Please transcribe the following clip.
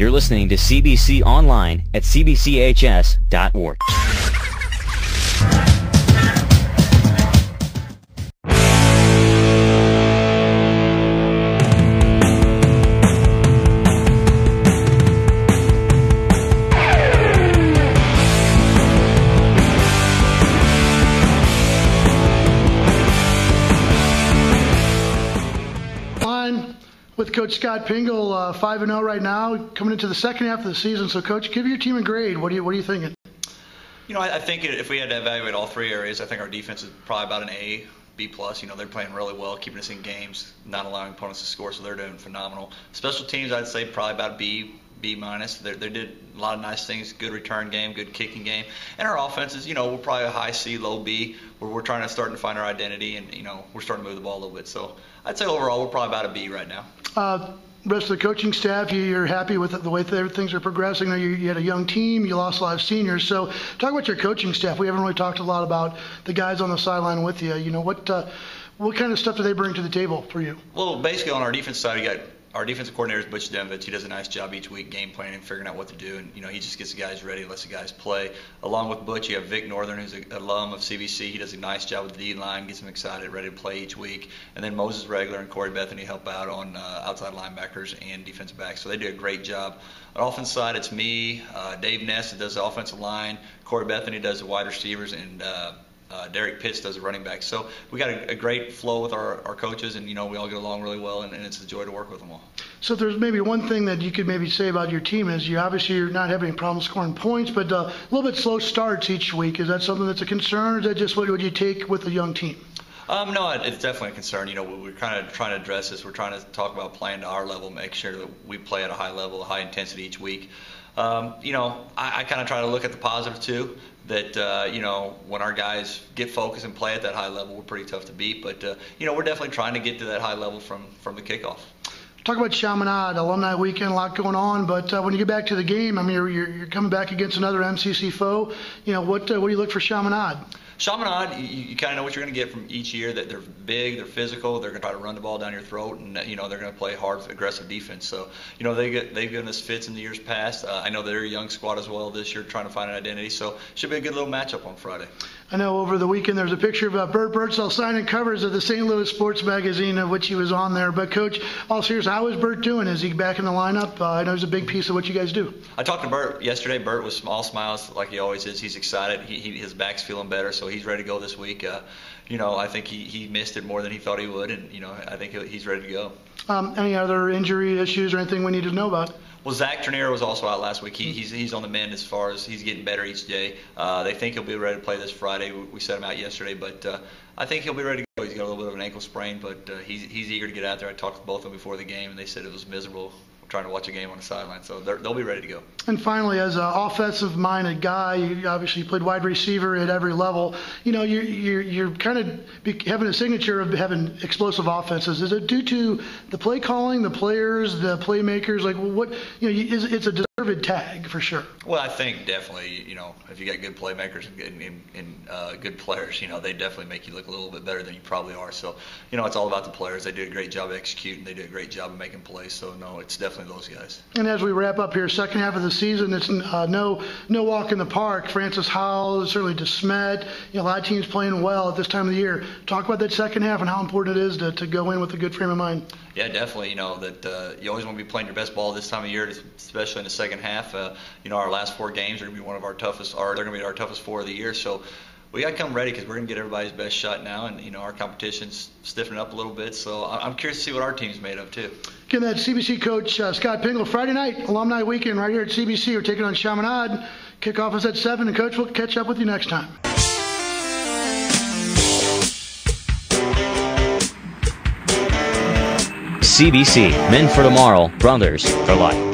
You're listening to CBC Online at cbchs.org. With Coach Scott Piingel, 5-0 right now, coming into the second half of the season. So, Coach, give your team a grade. What are you thinking? You know, I think if we had to evaluate all three areas, I think our defense is probably about an A, B+. You know, they're playing really well, keeping us in games, not allowing opponents to score, so they're doing phenomenal. Special teams, I'd say probably about B-. They did a lot of nice things, good return game, good kicking game. And our offenses, you know, we're probably a high C, low B, where we're trying to start to find our identity, and, you know, we're starting to move the ball a little bit. So I'd say overall we're probably about a B right now. Rest of the coaching staff, you're happy with the way things are progressing. You had a young team, you lost a lot of seniors. So talk about your coaching staff. We haven't really talked a lot about the guys on the sideline with you. You know, what kind of stuff do they bring to the table for you? Well, basically on our defense side, you got our defensive coordinator is Butch Denvitz. He does a nice job each week game planning and figuring out what to do, and you know he just gets the guys ready, lets the guys play. Along with Butch, you have Vic Northern, who's an alum of CBC. He does a nice job with the D-line, gets them excited, ready to play each week. And then Moses Regler and Corey Bethany help out on outside linebackers and defensive backs. So they do a great job. On the offense side, it's me, Dave Ness, that does the offensive line. Corey Bethany does the wide receivers, and Derek Pitts does the running back. So we got a great flow with our coaches, and you know we all get along really well, and it's a joy to work with them all. So if there's maybe one thing that you could maybe say about your team is you're not having any problem scoring points, but a little bit slow starts each week. Is that something that's a concern, or is that just what would you take with a young team? No, it's definitely a concern. You know, we're kind of trying to address this. We're trying to talk about playing to our level, make sure that we play at a high level, high intensity each week. You know, I kind of try to look at the positive too. That you know, when our guys get focused and play at that high level, we're pretty tough to beat. But you know, we're definitely trying to get to that high level from the kickoff. Talk about Chaminade, Alumni Weekend, a lot going on. But when you get back to the game, I mean, you're coming back against another MCC foe. You know, what do you look for Chaminade? Chaminade, you kind of know what you're going to get from each year. That they're big, they're physical, they're going to try to run the ball down your throat, and you know they're going to play hard, aggressive defense. So you know they've given us fits in the years past. I know they're a young squad as well this year, trying to find an identity. So should be a good little matchup on Friday. I know over the weekend there was a picture of Bert Birdsall signing covers of the St. Louis Sports Magazine, of which he was on there. But Coach, all serious, how is Bert doing? Is he back in the lineup? I know he's a big piece of what you guys do. I talked to Bert yesterday. Bert was all smiles like he always is. He's excited. His back's feeling better, so he's ready to go this week. You know, I think he missed it more than he thought he would, and you know, I think he's ready to go. Any other injury issues or anything we need to know about? Well, Zach Ternero was also out last week. He's on the mend as far as he's getting better each day. They think he'll be ready to play this Friday. We set him out yesterday, but I think he'll be ready to go. He's got a little bit of an ankle sprain, but he's eager to get out there. I talked to both of them before the game, and they said it was miserable trying to watch a game on the sideline, so they'll be ready to go. And finally, as an offensive-minded guy, you obviously played wide receiver at every level. You know, you're kind of having a signature of having explosive offenses. Is it due to the play calling, the players, the playmakers? Like, what? You know, it's a deserved tag for sure. Well, I think definitely, you know, if you got good playmakers and good players, you know, they definitely make you look a little bit better than you probably are. So, you know, it's all about the players. They do a great job executing. They do a great job of making plays. So, no, it's definitely those guys. And as we wrap up here, second half of the season, it's no walk in the park. Francis Howell, certainly DeSmet, you know, a lot of teams playing well at this time of the year. Talk about that second half and how important it is to go in with a good frame of mind. Yeah, definitely. You know that you always want to be playing your best ball this time of year, especially in the second half. You know, our last 4 games are going to be one of our toughest, or they're going to be our toughest 4 of the year. So we got to come ready because we're going to get everybody's best shot now, and you know our competition's stiffening up a little bit. So I'm curious to see what our team's made of too. Again, that's CBC coach Scott Piingel. Friday night, Alumni Weekend, right here at CBC. We're taking on Chaminade. Kickoff is at 7, and Coach, we'll catch up with you next time. CBC, Men for Tomorrow, Brothers for Life.